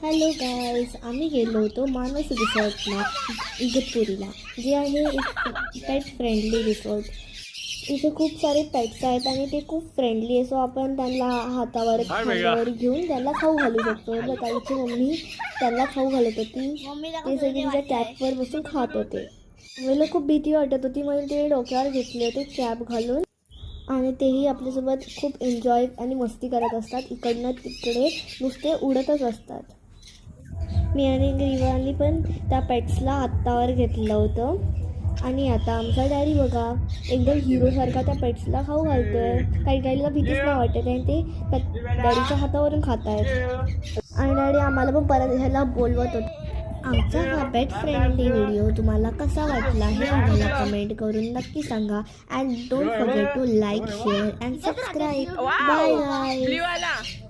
Hello guys, आम्ही गेलो होतो मानस रिसॉर्टला इगतपुरीला, जे आहे एक पेट फ्रेंडली रिसॉर्ट. इथे खूप सारे पेट्स आहेत आणि ते खूप फ्रेंडली आहे. सो आपण त्यांना हातावर खांद्यावर घेऊन त्यांना खाऊ घालू शकतो. बघा इथे मम्मी त्यांना खाऊ घालत होती. ते सगळे तिच्या कॅपवर बसून खात होते. मला खूप भीती वाटत होती म्हणून ते डोक्यावर घेतले होते कॅप घालून. आणि तेही आपल्यासोबत खूप एन्जॉय आणि मस्ती करत असतात. इकडनं तिकडे नुसते उडतच असतात. मी आणि ग्रीवानी पण त्या पेट्सला हातावर घेतलं होतं. आणि आता आमचा डॅडी बघा एकदम हिरोसारखा त्या पेट्सला खाऊ घालतोय. काही काहीला भीतीच नाही वाटत आहे, ते डॅडीच्या हातावरून खात आहेत. आणि डॅडी आम्हाला पण परत ह्याला बोलवत होते. आमचा हा पेट फ्रेंडली व्हिडिओ तुम्हाला कसा वाटला हे आम्हाला कमेंट करून नक्की सांगा. And don't forget to like, share and subscribe. Bye guys.